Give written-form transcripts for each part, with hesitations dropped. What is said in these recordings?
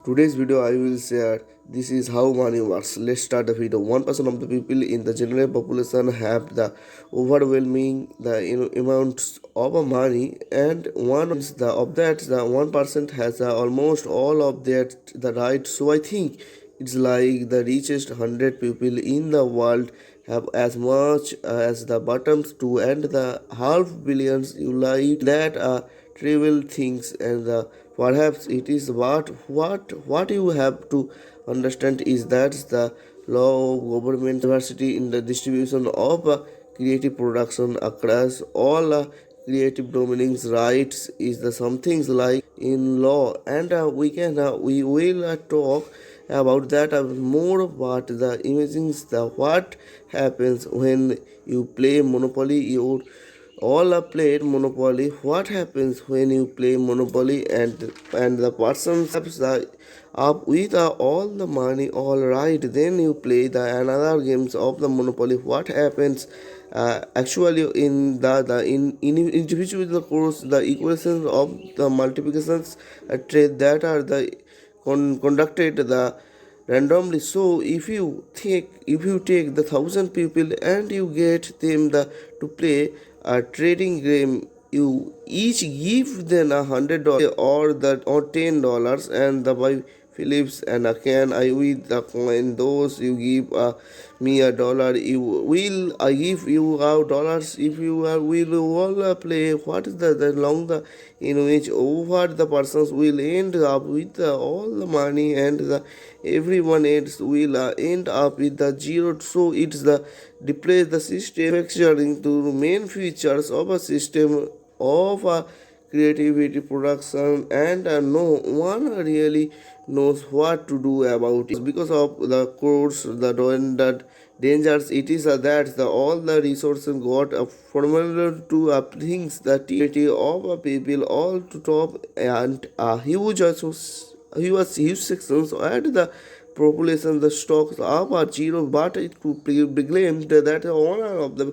Today's video I will share this is how money works. Let's start the video. 1% of the people in the general population have the overwhelming amounts of money, and one is the of that the 1% has almost all of that the right. So I think it's like the richest 100 people in the world have as much as the bottoms two, and the half billions you like that are trivial things, and perhaps it is what you have to understand is that the law of government diversity in the distribution of creative production across all creative domains rights is the some things like in law, and we will talk about that more. But the imagines the what happens when you play monopoly. You all are played monopoly. What happens when you play monopoly and the person steps up with all the money? All right, then you play the another games of the monopoly. What happens actually in in individual course the equations of the multiplications trade that are the conducted the randomly. So if you take the 1,000 people and you get them to play a trading game, you each give them $100 or $10, and the by Phillips and a can I with the coin. Those you give me $1, you will I give you dollars if you will all play. What is the long the in which over the persons will end up with all the money, and the everyone else will end up with the zero. So it's the replace the system factoring to the main features of a system of creativity production, and no one really knows what to do about it because of the course the dangers. It is that all the resources got formula to things the activity of people all to top, and a huge sections at the population the stocks are zero, but it could be claimed that the owner of the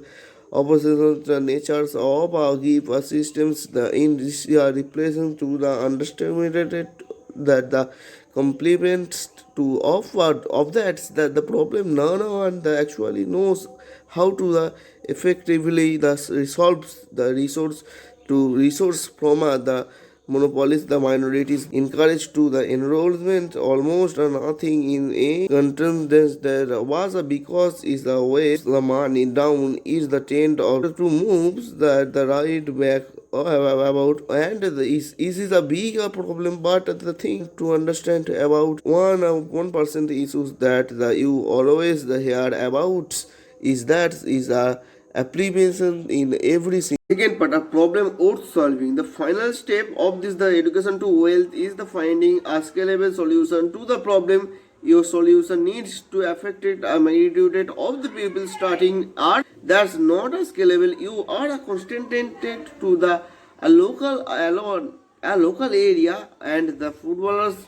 opposition the natures of give systems the in this replacing to the underestimated that the complements to of that the problem none one the actually knows how to the effectively the resolves the resource to resource from the monopolies. The minorities encouraged to the enrollment almost nothing in a contest there was a because is the way the money down is the trend of two moves that the right back about, and is a bigger problem. But the thing to understand about 1% issues that you always hear about is that is a application in every single second part a problem worth solving. The final step of this the education to wealth is the finding a scalable solution to the problem. Your solution needs to affect it a magnitude of the people starting are that's not a scalable. You are a constrained to the a local alone a local area, and the footballs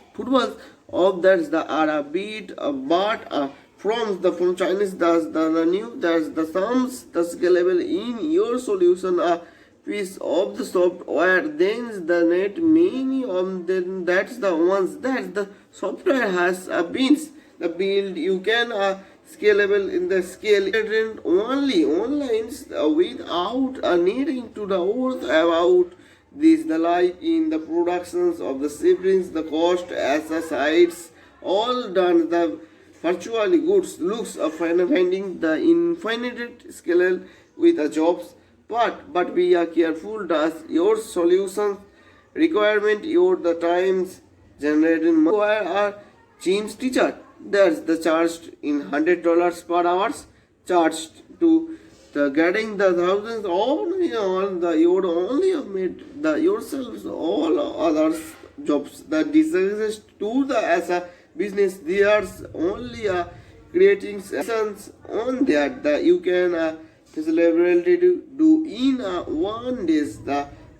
of that the are a bit but from Chinese the new that's the sums the scalable in your solution a piece of the software. Then the net many of them that's the ones that the software has beans the build you can scalable in the scale only online without needing to the worth about this the like in the productions of the siblings the cost as the sites all done the virtually goods looks of finding the infinite scale with the jobs. But we are careful. Does your solution requirement your the times generating where are James teacher? That's the charged in $100 per hours charged to the getting the thousands all the you only have made the yourselves all others jobs that deserves to the as a business. There's only creating sessions on that you can facility to do in one days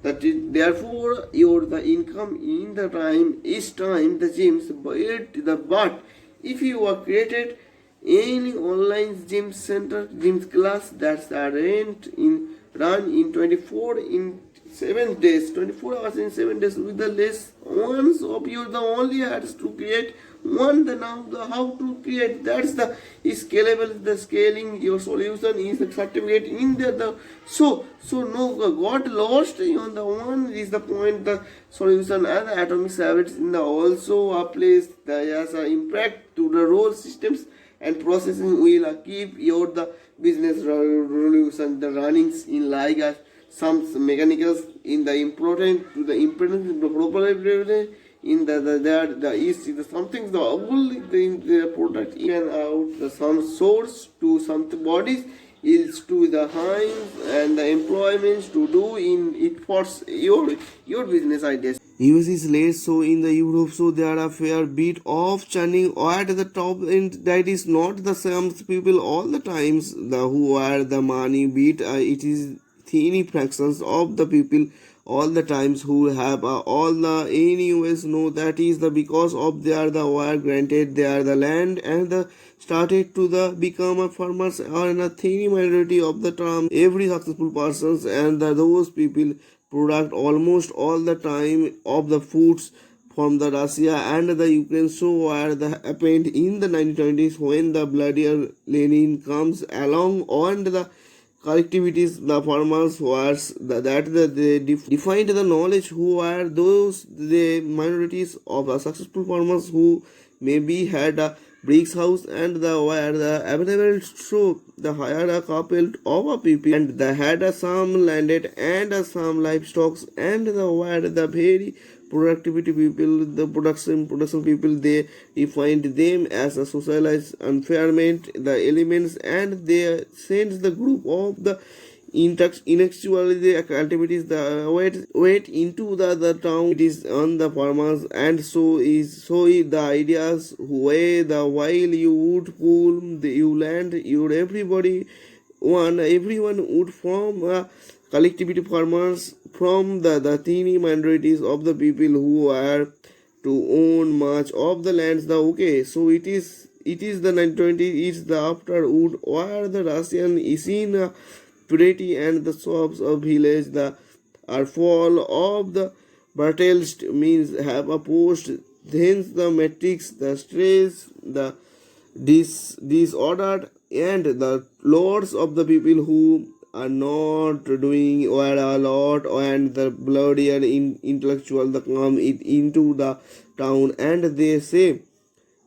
therefore your the income in the time is time the gyms but if you are created any online gym center gym class that's run in 24 in 7 days, 24 hours in 7 days with the less ones of you the only has to create one the now the how to create that's the scalable the scaling your solution is the certificate in the so no got lost on the one is the point the solution and the atomic habits in the also a place the has an impact to the role systems and processing will keep your the business revolution the runnings in like some mechanicals in the important to the impedance properly in the east the something the only thing the product even out the some source to some bodies is to the hinds and the employments to do in it for your business ideas. US is late, so in the Europe, so there are a fair bit of churning at the top, and that is not the same people all the times. The who are the money bit, it is tiny fractions of the people all the times who have all the anyways know that is the because of they are the were granted they are the land and the started to the become a farmers are in a tiny minority of the term every successful persons and those people product almost all the time of the foods from the Russia and the Ukraine so were the happened in the 1920s when the Vladimir Lenin comes along and the collectivities the farmers was they defined the knowledge who are those the minorities of the successful farmers who maybe had a bricks house and the were the available so the hired a couple of a people and they had some landed and some livestock and the were the very productivity people the production people they defined them as a socialized environment the elements and they sent the group of the intellectually the activities the wait into the town it is on the farmers and so is the ideas way the while you would pull the you land you everybody one everyone would form collectivity farmers from the tiny minorities of the people who are to own much of the lands the okay so it is the 920 it's the afterwood where the Russian is in purity and the shops of village the are full of the battles means have opposed hence the metrics the stress the disordered and the lords of the people who are not doing well a lot and the bloody and intellectual the come it into the town and they say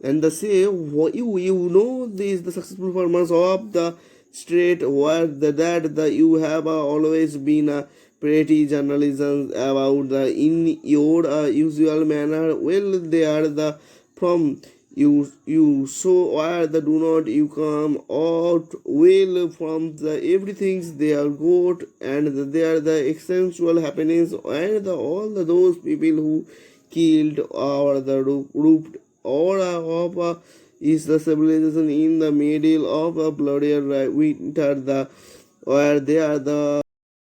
and they say you know these the successful farmers of the street where that the you have always been pretty journalism about the in your usual manner well they are the from you so why the do not you come out well from the everything's they are good and they are the essential happiness and all those people who killed or the roofed or of is the civilization in the middle of a bloody winter the where they are the